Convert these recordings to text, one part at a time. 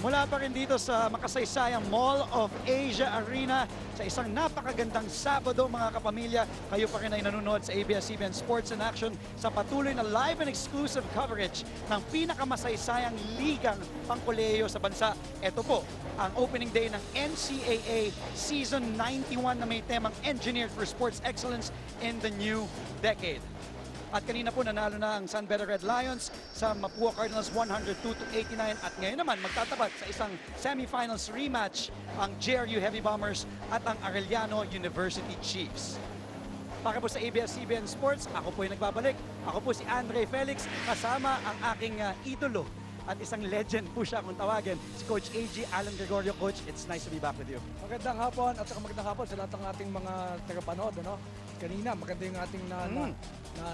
Mula pa rin dito sa makasaysayang Mall of Asia Arena sa isang napakagandang Sabado mga kapamilya. Kayo pa rin ay nanonood sa ABS-CBN Sports in Action sa patuloy na live and exclusive coverage ng pinakamasaysayang ligang pangkolehiyo sa bansa. Ito po ang opening day ng NCAA Season 91 na may temang Engineered for Sports Excellence in the New Decade. At kanina po nanalo na ang San Beda Red Lions sa Mapua Cardinals 102-89 at ngayon naman magtatapat sa isang semifinals rematch ang JRU Heavy Bombers at ang Arellano University Chiefs. Para po sa ABS-CBN Sports, ako po ay nagbabalik. Ako po si Andre Felix kasama ang aking idolo at isang legend po siya kung tawagin, si Coach AG Alan Gregorio. Coach, it's nice to be back with you. Magandang hapon at saka magandang hapon sa lahat ng ating mga tagapanood. Ano? Kanina, maganda yung ating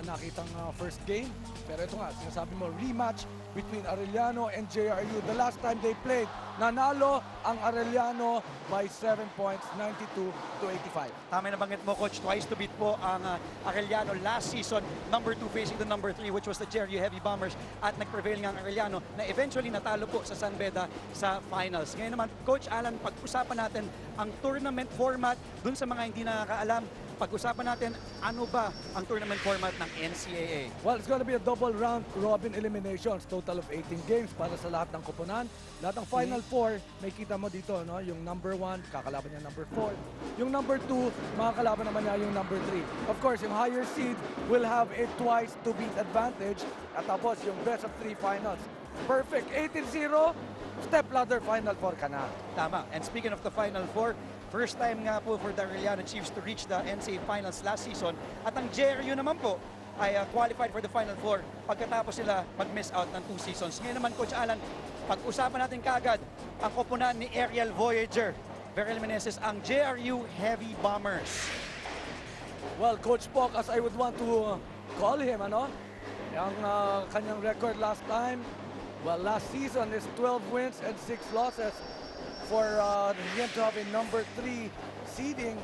nakitang first game. Pero ito nga, sinasabi mo, rematch between Arellano and JRU. The last time they played, nanalo ang Arellano by 7 points, 92-85. Tama na banggit mo, Coach, twice to beat po ang Arellano last season, number 2 facing the number 3, which was the JRU Heavy Bombers, at nag-prevail nga ang Arellano na eventually natalo po sa San Beda sa finals. Ngayon naman, Coach Alan, pag-usapan natin ang tournament format. Dun sa mga hindi nakakaalam, pag-usapan natin ano ba ang tournament format ng NCAA. Well, it's going to be a double round robin eliminations, total of 18 games para sa lahat ng koponan. Lahat ng Final Four, may kita mo dito, no? Yung number 1, kakalaban niya number 4. Yung number 2, makakalaban naman niya yung number 3. Of course, yung higher seed will have a twice to beat advantage. At tapos, yung best of 3 finals. Perfect, 18-0, step ladder Final Four ka na. Tama. And speaking of the Final Four, first time nga po for the Arellano Chiefs to reach the NCAA Finals last season. At ang JRU naman po ay qualified for the Final Four pagkatapos sila mag-miss out ng 2 seasons. Ngayon naman, Coach Alan, pag-usapan natin kaagad ang koponan ni Aerial Voyager, Verel Meneses, ang JRU Heavy Bombers. Well, Coach Poc, as I would want to call him, ano? Ang kanyang record last time, well, last season is 12 wins and 6 losses for him to have a number 3 seeding.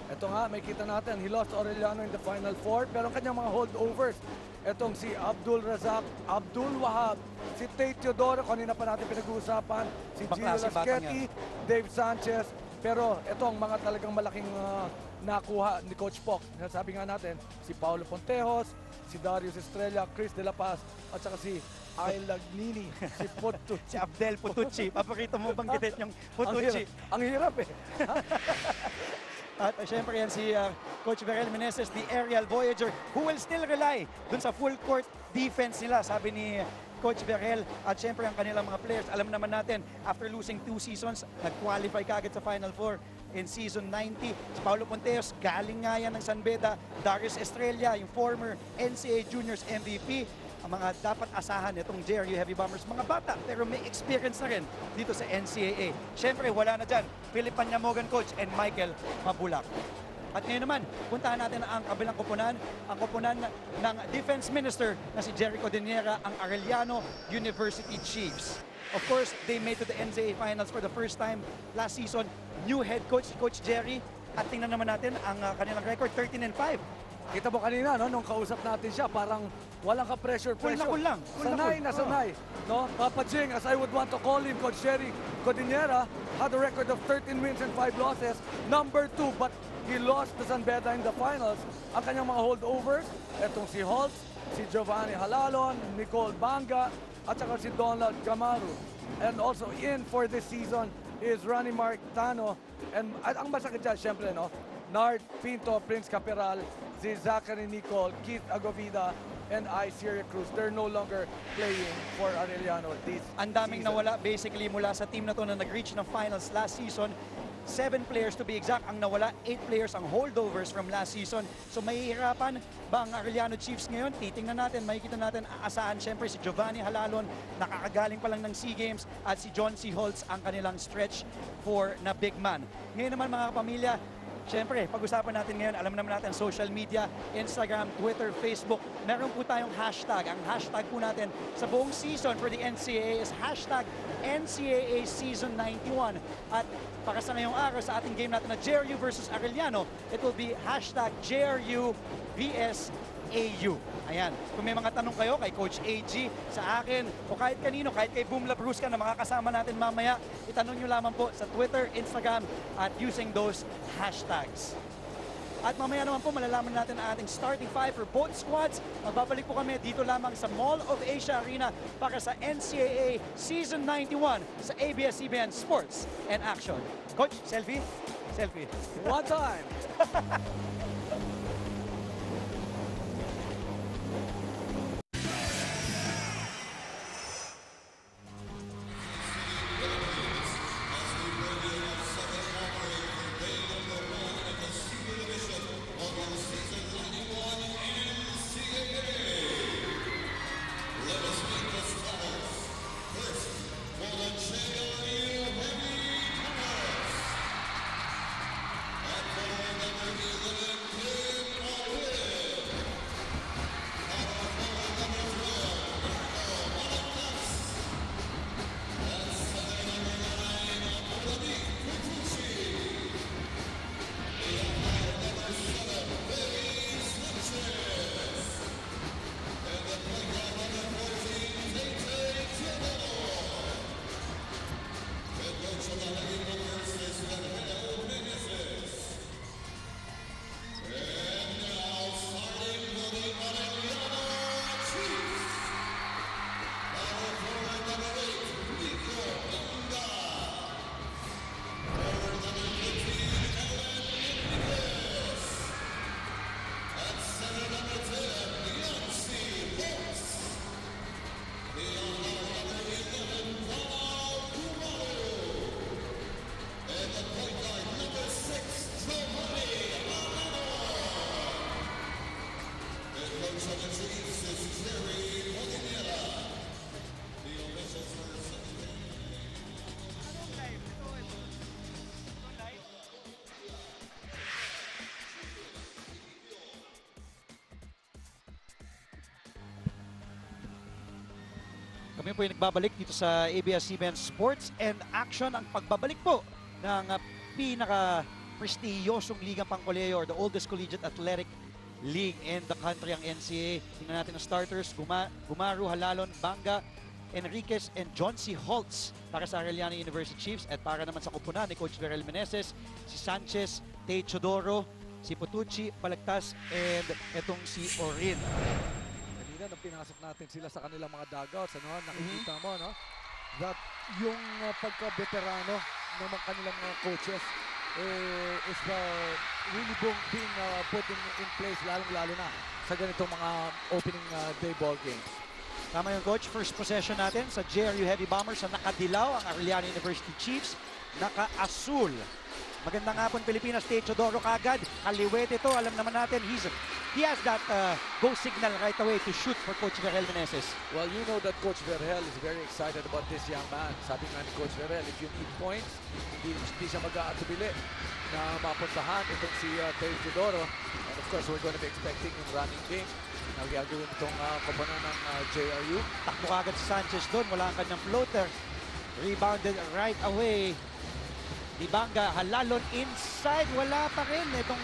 Ito nga, may kita natin, he lost Arellano in the Final Four, pero ang kanyang mga holdovers, itong si Abdul Razak, Abdul Wahab, si Tate Teodoro, kanina pa natin pinag-uusapan, si Gio Lasqueti, Dave Sanchez, pero ito ang mga talagang malaking nakuha ni Coach Poc. Sabi nga natin, si Paulo Pontejos, si Darius Estrella, Chris De La Paz, at saka si Ay Lagnini, si Potucci. Si Abdel Potucci. Papakita mo banggitin yung Potucci. Ang hirap eh. At syempre yan si Coach Verel Meneses, the Aerial Voyager, who will still rely dun sa full court defense nila, sabi ni Coach Verel. At syempre ang kanilang mga players, alam naman natin, after losing 2 seasons, nag-qualify kaagad sa Final Four in Season 90. Si Paulo Ponteos, galing nga yan ng San Beda. Darius Estrella, yung former NCAA Juniors MVP. Ang mga dapat asahan itong JRU Heavy Bombers, mga bata pero may experience na rin dito sa NCAA. Siyempre wala na dyan, Philip Panyamogan, Coach, and Michael Mabulak. At ngayon naman, puntahan natin ang kabilang koponan, ang koponan ng Defense Minister na si Jericho Deniera, ang Arellano University Chiefs. Of course, they made to the NCAA Finals for the first time last season. New head coach, Coach Jerry, at tingnan naman natin ang kanilang record, 13-5. Kita mo kanina, no, nung kausap natin siya, parang walang ka-pressure. Cool lang. Sanay na sanay. No? Papa Jing, as I would want to call him, Coach Jerry Codinera, had a record of 13 wins and 5 losses. Number 2, but he lost to San Beda in the finals. Ang kanyang mga holdovers, etong si Holtz, si Giovanni Halalon, Nicole Banga, at saka si Donald Gamaru. And also in for this season is Ronnie Martano. And ang masakit dyan, syempre, no? Nard Pinto, Prince Caperal, si Zachary Nicole, Keith Agovida, and I, Syria Cruz. They're no longer playing for Arellano this Ang daming season. nawala basically mula sa team na to na nag-reach ng finals last season. 7 players to be exact ang nawala, 8 players ang holdovers from last season. So mahihirapan ba ang Arellano Chiefs ngayon? Titingnan natin, makikita natin aasahan syempre si Giovanni Halalon, nakakagaling pa lang ng SEA Games, at si John C. Holtz ang kanilang stretch for na big man. Ngayon naman mga kapamilya, Siyempre, pag-usapan natin ngayon, alam naman natin, social media, Instagram, Twitter, Facebook, meron po tayong hashtag. Ang hashtag po natin sa buong season for the NCAA is hashtag NCAA Season 91. At para sa ngayong araw, sa ating game natin na JRU versus Arellano, it will be hashtag JRU vs AU. Ayan, kung may mga tanong kayo kay Coach AG, sa akin, o kahit kanino, kahit kay Boom Labrusca na mga kasama natin mamaya, itanong nyo lamang po sa Twitter, Instagram, at using those hashtags. At mamaya naman po malalaman natin ang ating starting five for both squads. Magbabalik po kami dito lamang sa Mall of Asia Arena para sa NCAA Season 91 sa ABS-CBN Sports and Action. Coach, selfie? Selfie. One time. Kami po ay nagbabalik dito sa ABS-CBN Sports and Action. Ang pagbabalik po ng pinaka-prestiyosong ligang pangkoleyo or the oldest collegiate athletic league in the country, ang NCAA. Tingnan natin ang starters, Gumaru, Halalon, Banga, Enriquez, and John C. Holtz para sa Arellano University Chiefs. At para naman sa kupunan ni Coach Verel Meneses, si Sanchez, Tay Chodoro, si Potucci, Balagtas, and etong si Orin. Kanina, nung pinasok natin sila sa kanilang mga dugouts, ano, nakikita mo, no? That yung pagka-veterano ng mga kanilang mga coaches is really being put in place, lalong-lalo na sa ganitong mga opening day ball games. Tama yung coach. First possession natin sa JRU Heavy Bombers sa nakadilaw ang Arellano University Chiefs. Naka-asul. Magandang hapon Pilipinas. Tay Chodoro kagad. Kaliwete ito. Alam naman natin he has that go signal right away to shoot for Coach Verel Meneses. Well, you know that Coach Verel is very excited about this young man. Sabi nga ni Coach Verel, if you need points, hindi siya mag-aatubili na mapuntahan itong si Tay Chodoro. And of course, we're going to be expecting yung running game na gagawin itong koponan ng JRU. Takbo kagad si Sanchez doon. Wala ang kanyang floater. Rebounded right away. Dibanga, Halalon inside. Wala pa rin. Itong,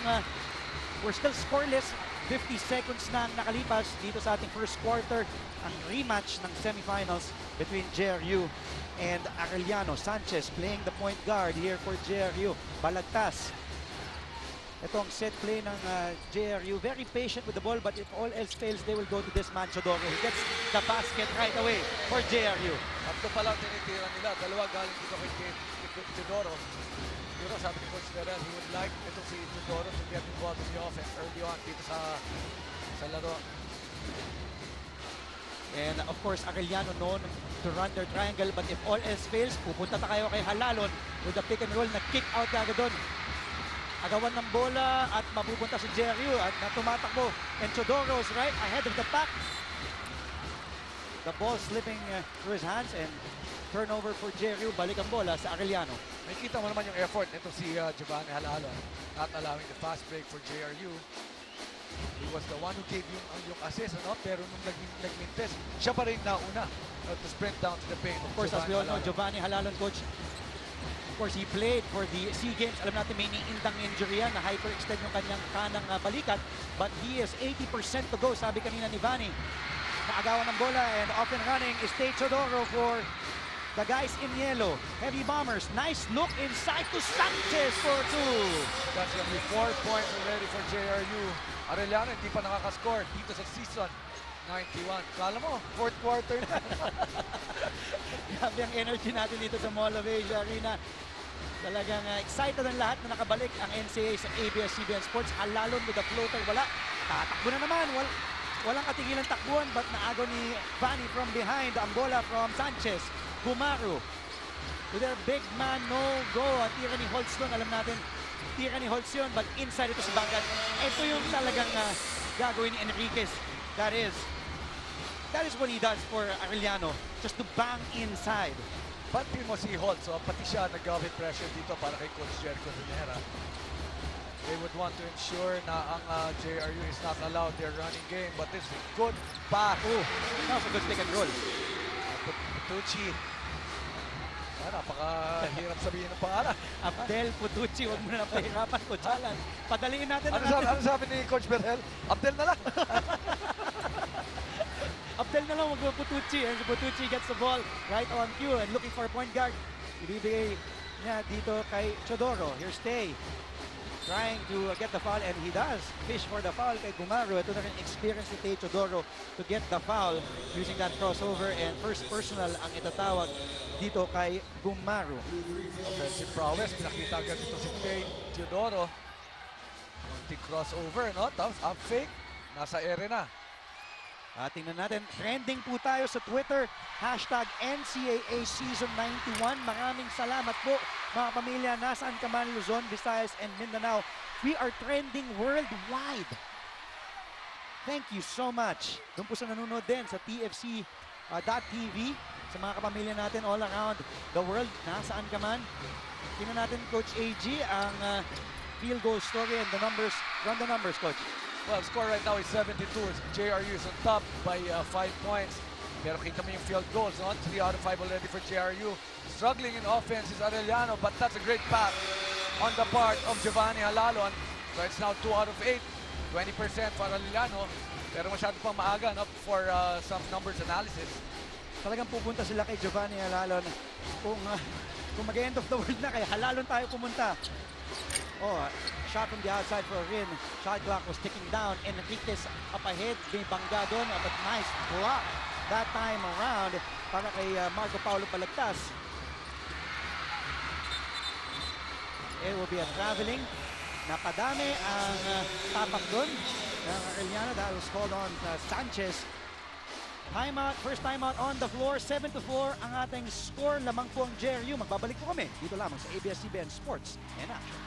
we're still scoreless. 50 seconds na ang nakalipas dito sa ating first quarter. Ang rematch ng semifinals between JRU and Arellano. Sanchez playing the point guard here for JRU. Balagtas. Ito ang set play ng JRU. Very patient with the ball, but if all else fails, they will go to this man, Chodoro. He gets the basket right away for JRU. Tatlo pa lang tinitira nila. Dalawa galing dito kay Chodoro. Pero sabi ni Coach Verel, he would like itong si Chodoro to get involved in the offense early on dito sa laro. And of course, Arellano known to run their triangle, but if all else fails, pupunta tayo kay Halalon with the pick and roll na kick out kagad doon. Agawan ng bola at mapupunta si JRU at tumatakbo. And Chodoro is right ahead of the pack. The ball slipping through his hands and turnover for JRU. Balik ang bola sa Arellano. May kita mo naman yung effort nito si Giovanni Halalon, not allowing the fast break for JRU. He was the one who gave yung assist, ano? Pero nung nag-mintes, siya pa rin nauna to sprint down to the paint. Of course, as we all know, Giovanni Halalon, coach, course, he played for the SEA Games. Alam natin may iniindang injury yan na hyperextend yung kanyang kanang balikat. But he is 80% to go, sabi kanina ni Vanny. Naagawan ng bola and off and running is Tate Chodoro for the guys in yellow. Heavy Bombers, nice look inside to Sanchez for 2. That's gonna be 4 points already for JRU. Arellano hindi pa nakaka-score dito sa season 91. Kala mo, fourth quarter na. Grabe ang energy natin dito sa Mall of Asia Arena. Talagang excited ang lahat na nakabalik ang NCAA sa ABS-CBN Sports. Halalon with the floater, wala. Tatakbo na naman, walang katigilan takbuhan, but naagaw ni Vanny from behind. Ang bola from Sanchez. Gumaru. To their big man, no go. At tira ni Holtz doon, alam natin, tira ni Holtz yun, but inside ito si Bangkad. Ito yung talagang gagawin ni Enriquez. That is what he does for Arellano, just to bang inside. Pantin mo si Holt, so pati siya nag-gawin pressure dito para kay Coach Jericho Rivera. They would want to ensure na ang JRU is not allowed their running game, but this is a good pass. Oh, that was a good pick and roll. Putucci. Napakahirap sabihin ng pangalan. Abdel Putucci, huwag mo na pahirapan, Coach Alan. Padaliin natin. Ano sabi ni Coach Berhel? Abdel na lang. Abdel na lang, wag mo Putucci. And Putucci gets the ball right on cue and looking for a point guard. Ibibigay niya dito kay Chodoro. Here's Tay. Trying to get the foul, and he does fish for the foul kay Gumaru. Ito na rin experience ni Tay Chodoro to get the foul using that crossover, and first personal ang itatawag dito kay Gumaru. Offensive prowess, pinakita agad dito si Tay Chodoro. Konting crossover, no? Tapos up fake, nasa ere na. Tingnan natin, trending po tayo sa Twitter, hashtag NCAA Season 91. Maraming salamat po mga pamilya, nasaan ka man, Luzon, Visayas, and Mindanao. We are trending worldwide. Thank you so much. Doon po sa nanonood din sa TFC.TV, sa mga kapamilya natin all around the world, nasaan ka man. Tingnan natin, Coach AG, ang field goal story and the numbers. Run the numbers, Coach. Well, the score right now is 72. JRU is on top by 5 points. Pero kita mo yung field goals, no? 3 out of 5 already for JRU. Struggling in offense is Arellano, but that's a great pass on the part of Giovanni Halalon. So it's now 2 out of 8. 20% for Arellano. Pero masyado pang maaga, no? For some numbers analysis. Talagang pupunta sila kay Giovanni Halalon. Kung mag-end of the world na, kay Halalon tayo pumunta. Oh, shot from the outside for a rin. Shot clock was ticking down. Enriquez up ahead. May bangga doon. But nice block that time around para kay Marco Paulo Palagtas. It will be a traveling. Napadami ang tapak doon ng Arellano. That was called on Sanchez. Timeout, first timeout on the floor. 7-4 ang ating score. Lamang po ang JRU. Magbabalik po kami dito lamang sa ABS-CBN Sports in Action.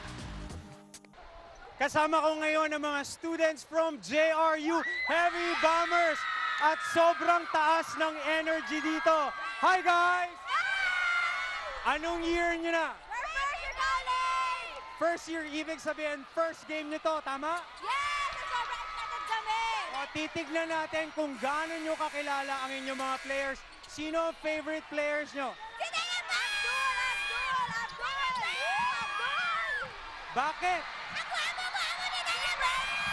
Kasama ko ngayon ang mga students from JRU Heavy Bombers at sobrang taas ng energy dito. Hi guys! Anong year nyo na? We're first year college! First year, ibig sabihin first game nyo to, tama? Yes! Sobrang excited kami! O titignan natin kung gaano nyo kakilala ang inyong mga players. Sino ang favorite players nyo? Sino yun? Abdul! Bakit? Ako ni Daniel!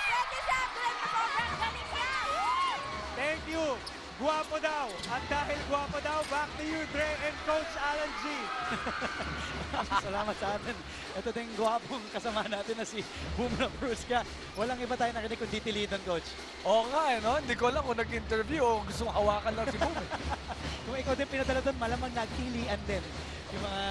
Pwede siya, Abdul na sobrang galing niya! Thank you! Guwapo daw. At dahil guwapo daw, back to you, Dre and Coach Alan G. Salamat sa atin. Ito din gwapong kasama natin na si Boom Labrusca. Walang iba tayo nakinig kundi tilidan, Coach. Oo nga, no? Hindi ko lang kung nag-interview o gusto mong hawakan lang si Boom. Kung ikaw din pinadala doon, malamang nagtilian din yung mga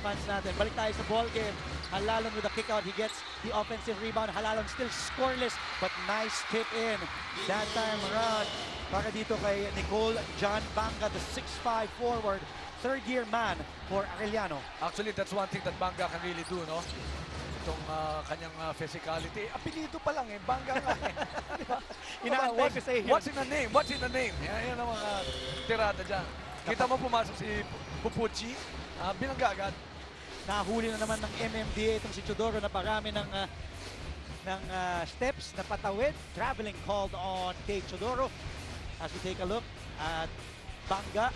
fans natin. Balik tayo sa ball game. Halalon with a kick out. He gets the offensive rebound. Halalon still scoreless, but nice tip in that time around. Para dito kay Nicole John Banga, the 6'5 forward, third-year man for Arellano. Actually, that's one thing that Banga can really do, no? Itong kanyang physicality. Apelido pa lang eh, Banga nga eh. Diba? Inaantay ko sa iyo. What's in the name? What's in the name? Yan ang mga tirada dyan. Kita mo pumasok si Pupucci, binangga agad. Nahuli na naman ng MMDA itong si Chodoro na parami ng steps na patawid. Traveling called on Tate Chodoro. As we take a look at Banga.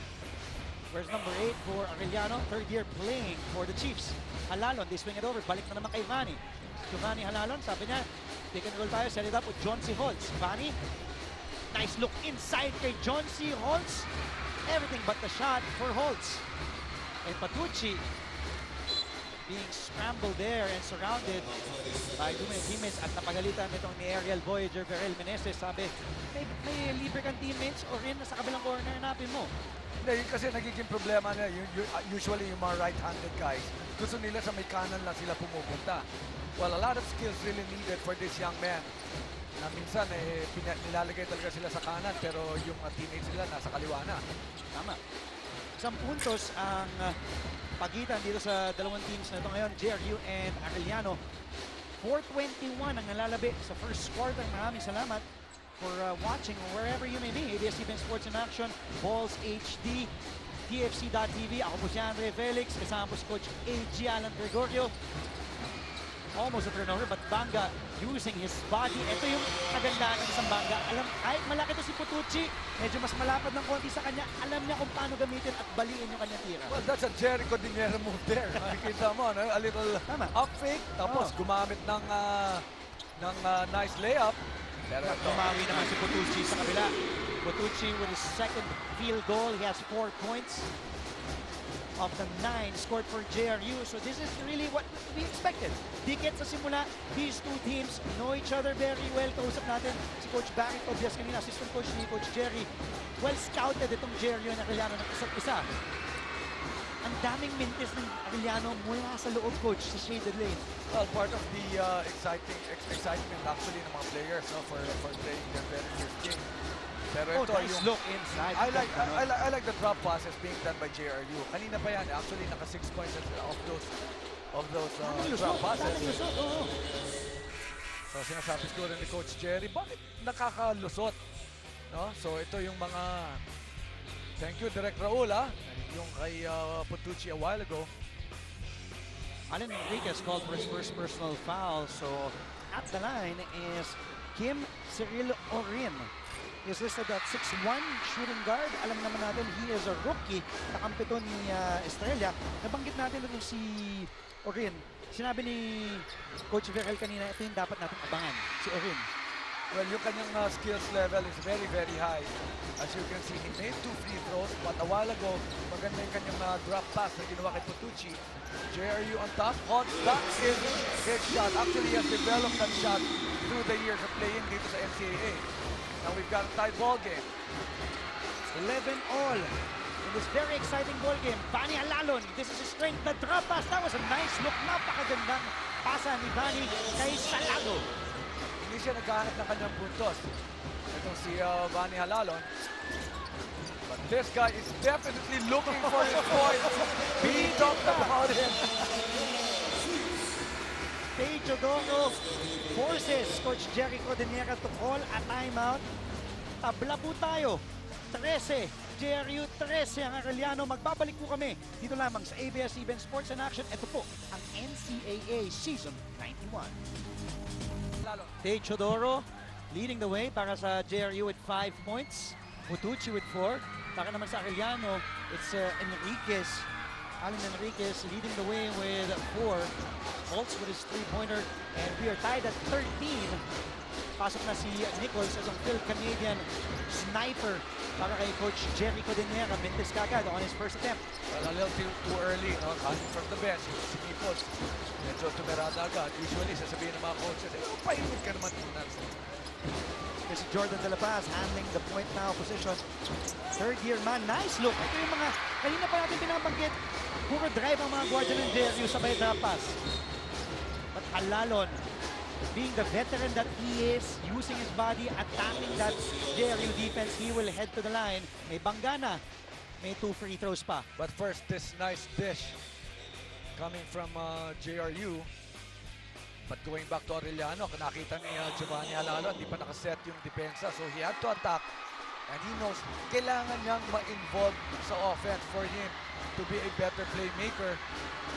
Where's number 8 for Arellano? Third year playing for the Chiefs. Halalon, they swing it over. Balik na naman kay Vani. Giovanni Halalon, sabi niya, pick and roll tayo, set it up with John C. Holtz. Vani, nice look inside kay John C. Holtz. Everything but the shot for Holtz. And Patucci being scrambled there and surrounded by too many teammates at napagalitan itong ni Ariel Voyager, Verel Meneses. Sabi, may libre kang teammates o rin sa kabilang corner, hanapin mo. Hindi, yun kasi nagiging problema na usually yung mga right-handed guys, gusto nila sa may kanan lang sila pumupunta. Well, a lot of skills really needed for this young man. Na minsan, nilalagay talaga sila sa kanan, pero yung teammates nila nasa kaliwa na. Tama. Isang puntos ang pagitan dito sa dalawang teams na ito ngayon, JRU and Arellano. 4:21 ang nalalabi sa first quarter. Maraming salamat for watching wherever you may be. ABS-CBN Sports in Action, Balls HD, TFC.tv. Ako po si Andre Felix, kasama po si Coach A.G. Alan Gregorio. Almost a turnover, but Banga using his body. Ito yung kagandaan ng isang Banga. Alam, kahit malaki to si Putucci, medyo mas malapad ng konti sa kanya. Alam niya kung paano gamitin at baliin yung kanyang tira. Well, that's a Jericho Dinero move there. Nakikita mo, no? A little up fake, tapos gumamit ng nice layup. Pero tumawi naman si Putucci sa kabila. Putucci with his second field goal. He has 4 points of the 9 scored for JRU. So this is really what we expected. Dikit sa simula, these two teams know each other very well. Kausap natin si Coach Barry Tobias kanina, assistant coach ni Coach Jerry. Well scouted itong JRU and Arellano ng isa't isa. Ang daming mintis ng Arellano mula sa loob, coach, sa shaded lane. Well, part of the excitement actually ng mga players, no, for playing their very first game. Pero ito nice yung look inside. I like the drop passes being done by JRU. Kanina pa yan, actually naka 6 points of those drop passes. So sinasabi siguro ni Coach Jerry, bakit nakakalusot? No? So ito yung mga thank you Direk Raul, yung kay Putucci a while ago. Alan Enriquez called for his first personal foul. So at the line is Kim Cyril Orin. He's listed at 6'1", shooting guard. Alam naman natin, he is a rookie. Kakampi to ni Estrella. Nabanggit natin ito si Orin. Sinabi ni Coach Verel kanina, ito yung dapat natin abangan, si Orin. Well, yung kanyang skills level is very, very high. As you can see, he made 2 free throws, but a while ago, maganda yung kanyang drop pass na ginawa kay Putucci. JRU on top. That is his shot. Actually, he has developed that shot through the years of playing dito sa NCAA. Now we've got a tie ball game. 11-all in this very exciting ball game. Vani Halalon, this is his strength. The drop pass, that was a nice look. Napakagandang pasa ni Vani kay Salado. Hindi siya naghahanap ng kanyang puntos. Itong si Vani Halalon. But this guy is definitely looking for his points. We talked about him. Teodoro forces Coach Jericho Dinera to call a timeout. Tabla po tayo. 13, JRU 13 ang Arellano. Magbabalik po kami dito lamang sa ABS-CBN Sports in Action. Ito po ang NCAA Season 91. Teodoro leading the way para sa JRU with 5 points. Putucci with 4. Para naman sa Arellano, it's Enriquez. Alan Enriquez leading the way with 4. Holtz with his 3-pointer. And we are tied at 13. Pasok na si Nichols as ang Phil-Canadian sniper para kay Coach Jerry Codinera. Mintis kagad on his first attempt. Well, a little too early, no? Coming from the bench, si Nichols. Medyo tumerada agad. Usually, sasabihin ng mga coaches, painit ka naman tunan. Si Jordan De La Paz handling the point now position. Third year man, nice look. Ito yung mga, kanina pa natin pinabanggit, puro drive ang mga guardian ng JRU sabay drop pass. But Halalon, being the veteran that he is, using his body, attacking that JRU defense, he will head to the line. May Bangana, may 2 free throws pa. But first, this nice dish coming from JRU. But going back to Arellano, nakita ni Giovanni Halalon, hindi pa nakaset yung depensa. So he had to attack. And he knows, kailangan niyang ma-involve sa offense for him to be a better playmaker.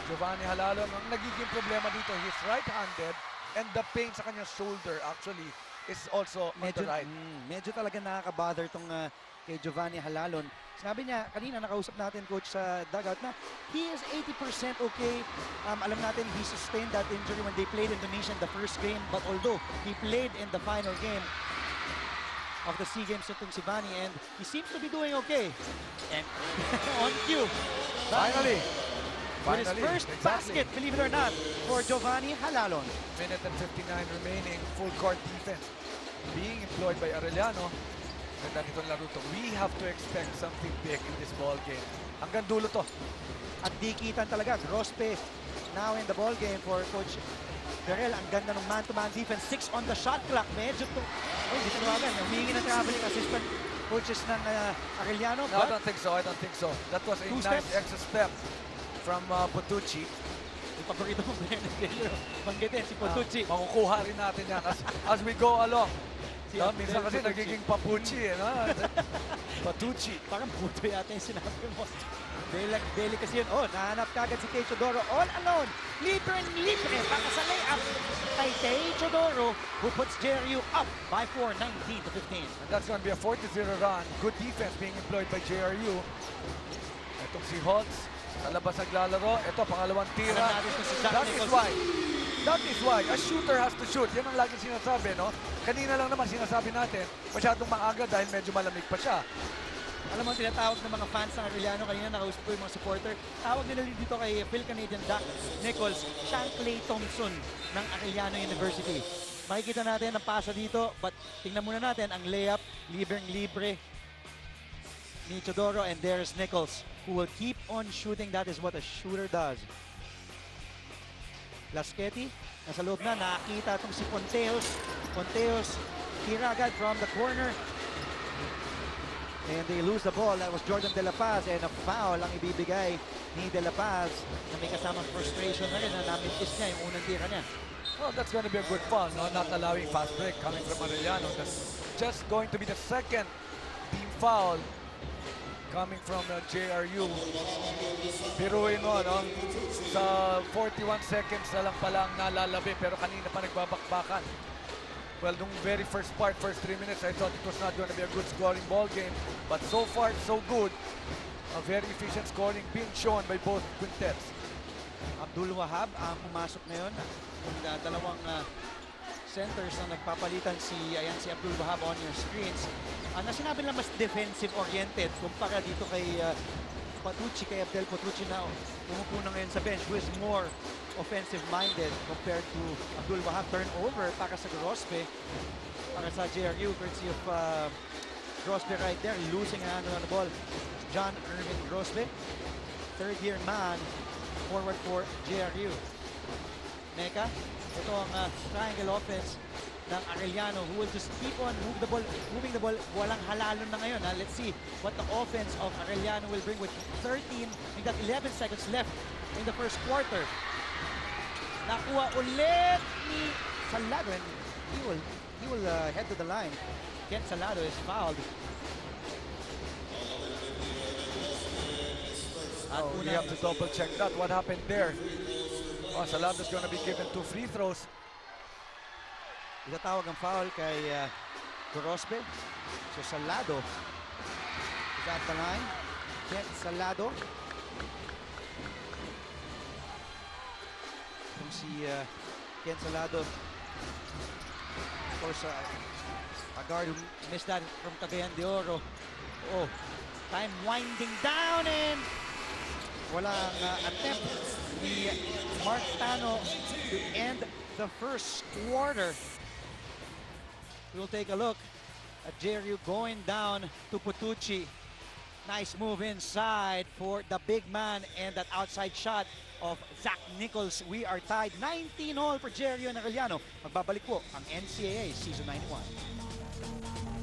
Giovanni Halalon, ang nagiging problema dito, he's right-handed and the pain sa kanyang shoulder actually is also on the right. Medyo talaga nakaka-bother tong kay Giovanni Halalon. Sabi niya, kanina nakausap natin coach sa dugout na he is 80% okay. Alam natin he sustained that injury when they played Indonesia in the first game, but although he played in the final game of the SEA Games itong si Vani, and he seems to be doing okay. And on cue. Finally. With his first basket, believe it or not, for Giovanni Halalon. Minute and 59 remaining, full court defense being employed by Arellano. Ganda nitong laro to. We have to expect something big in this ball game. Hanggang dulo to. At dikitan talaga, Grospe now in the ball game for Coach Berel. Ang ganda ng man-to-man defense, 6 on the shot clock. Medyo to, hindi tinawagan. Humingi ng traveling assistant coaches ng Arellano. No, I don't think so. I don't think so. That was a nice extra step from Potucci. Yung paborito mo ba yung banggitin, si Potucci. Makukuha rin natin yan as we go along. No, minsan kasi nagiging Papucci, no? Patucci. Parang puto yata yung sinabi mo. Deli kasi yun. Oh, nahanap kagad si Tay Chodoro all alone. Libre para sa layup kay Tay Chodoro, who puts JRU up by 4, 19-15. And that's going to be a 4-0 run. Good defense being employed by JRU. Itong si Holtz, sa labas naglalaro. Ito, pangalawang tira. That is why a shooter has to shoot. Yan ang laging sinasabi, no? Kanina lang naman sinasabi natin, masyadong maaga dahil medyo malamig pa siya. Alam mo, tinatawag ng mga fans ng Arellano, kanina nakausap ko yung mga supporter, tawag nila dito kay Phil Canadian Doc Nichols, siyang Clay Thompson ng Arellano University. Makikita natin ang pasa dito, but tingnan muna natin ang layup, libreng-libre ni Chodoro, and there's Nichols, who will keep on shooting. That is what a shooter does. Laschetti, nasa loob na, nakakita itong si Ponteos. Ponteos, tira agad from the corner. And they lose the ball. That was Jordan De La Paz, and a foul ang ibibigay ni De La Paz na may kasamang frustration na rin na namintis niya yung unang tira niya. Well, that's going to be a good foul, no? Not allowing fast break coming from Arellano. That's just going to be the second team foul coming from JRU. Biruin mo, no? Sa 41 seconds na lang pala ang nalalabi, pero kanina pa nagbabakbakan. Well, nung very first part, first 3 minutes, I thought it was not going to be a good scoring ball game. But so far, so good. A very efficient scoring being shown by both quintets. Abdul Wahab ang pumasok ngayon. Yung dalawang centers na nagpapalitan si Abdul Wahab on your screens. Na sinabi lang mas defensive-oriented kumpara dito kay Patucci, kay Abdel Patucci na umupo na ngayon sa bench, who is more offensive-minded compared to Abdul Wahab. Turnover para sa Grospe, para sa JRU, courtesy of Grospe right there, losing a handle on the ball. John Irvin Grospe, third-year man, forward for JRU. Mecca, ito ang triangle offense ng Arellano, who will just keep on moving the ball. Walang halalon na ngayon. Let's see what the offense of Arellano will bring with 13, we got 11 seconds left in the first quarter. Nakuha ulit ni Salado, and he will head to the line. Ken Salado is fouled. We have to double check that. What happened there? Oh, Salado's going to be given 2 free throws. Itatawag ang foul kay Grospe. So Salado is at the line. Ken Salado. Kung si Ken Salado, of course, a guard who missed that from Cagayan de Oro. Oh, time winding down, and walang attempt ni Mark Tano to end the first quarter. We'll take a look at JRU going down to Potucci. Nice move inside for the big man, and that outside shot of Zach Nichols. We are tied 19-all for JRU and Arellano. Magbabalik po ang NCAA Season 91.